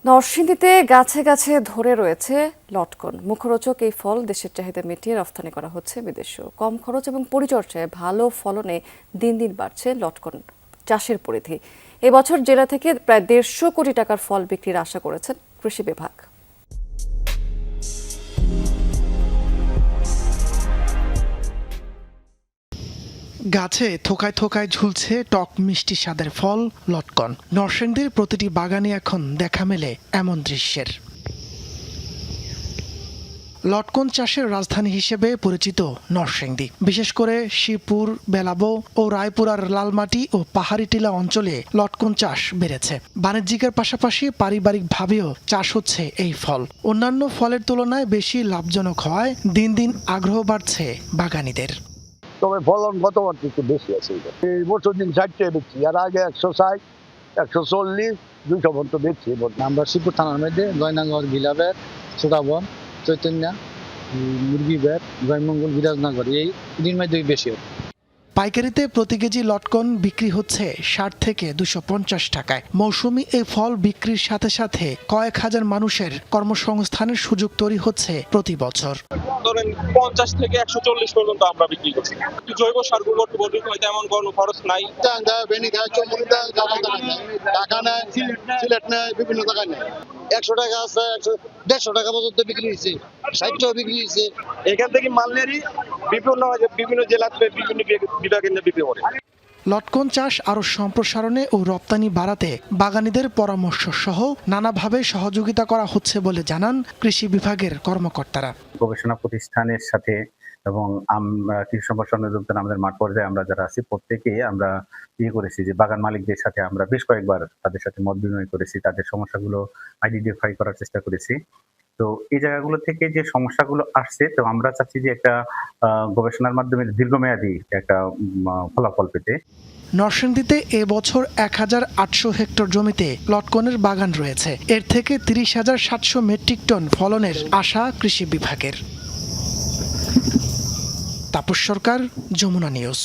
নরসিংদীতে গাছে গাছে ধরে রয়েছে লটকন। মুখরোচক এই ফল দেশের চাহিদা মিটিয়ে রপ্তানি করা হচ্ছে বিদেশেও। কম খরচ এবং পরিচর্যায় ভালো ফলনে দিন দিন বাড়ছে লটকন চাষের পরিধি। এবছর জেলা থেকে প্রায় 150 কোটি টাকার ফল বিক্রির আশা করেছেন কৃষি বিভাগ। গাছে থোকায় থোকায় ঝুলছে টক মিষ্টি স্বাদের ফল লটকন। নরসিংদীর প্রতিটি বাগানে এখন দেখা মেলে এমন দৃশ্যের। লটকন চাষের রাজধানী হিসেবে পরিচিত নরসিংদী, বিশেষ করে শিবপুর, বেলাবো ও রায়পুরার লালমাটি ও পাহাড়ি টিলা অঞ্চলে লটকন চাষ বেড়েছে। বাণিজ্যিকের পাশাপাশি পারিবারিকভাবেও চাষ হচ্ছে এই ফল। অন্যান্য ফলের তুলনায় বেশি লাভজনক হওয়ায় দিন দিন আগ্রহ বাড়ছে বাগানীদের। তবে ফলন গতবার একটু বেশি আছে। এই বছর দিন 60 বেচছি, আর আগে 160, 140, 200 পর্যন্ত বেচছি। আমরা শিবপুর থানার মধ্যে জয়নগর, গিলাবের, সুরাবন, চৈতন্য, মুরগিবের, জয়মঙ্গল, বিরাজনগর এই তিন মধ্যে বেশি। পাইকারিতে প্রতি কেজি লটকন বিক্রি হচ্ছে 60 থেকে 250 টাকায়। মৌসুমী এই ফল বিক্রির সাথে সাথে কয়েক হাজার মানুষের কর্মসংস্থানের সুযোগ তৈরি হচ্ছে প্রতি বছর। ধরেন 50 থেকে 140 পর্যন্ত আমরা বিক্রি করছি। জৈব সার গোবর হয়তো এমন কোনো খরচ নাই। বিভিন্ন জায়গায় নেই, 100 টাকা আছে, 150 টাকা পর্যন্ত বিক্রি হয়েছে, 60 টাকা বিক্রি হয়েছে। এখান থেকে মালনেরই বিভিন্ন জেলাতে বিভিন্ন বিভাগে বিক্রি করে। লটকন চাষ আরও সম্প্রসারণে ও রপ্তানি বাড়াতে বাগানীদের পরামর্শ সহ নানাভাবে সহযোগিতা করা হচ্ছে বলে জানান কৃষি বিভাগের কর্মকর্তারা। গবেষণা প্রতিষ্ঠানের সাথে এবং আমরা কৃষি সম্প্রসারণ অধিদপ্তর আমাদের মাঠ পর্যায়ে আমরা যারা আছি প্রত্যেকে আমরা করেছি যে বাগান মালিকদের সাথে আমরা বেশ কয়েকবার তাদের সাথে মত বিনিময় করেছি, তাদের সমস্যাগুলো আইডেন্টিফাই করার চেষ্টা করেছি। তো এই জায়গাগুলো থেকে যে সমস্যাগুলো আসছে, তো আমরা চাচ্ছি যে একটা গবেষণার মাধ্যমে দীর্ঘমেয়াদী একটা ফলাফল পেতে। নরসিংদীতে এবছর 1800 হেক্টর জমিতে লটকনের বাগান রয়েছে। এর থেকে 30,700 মেট্রিক টন ফলনের আশা কৃষি বিভাগের। তাপস সরকার, যমুনা নিউজ।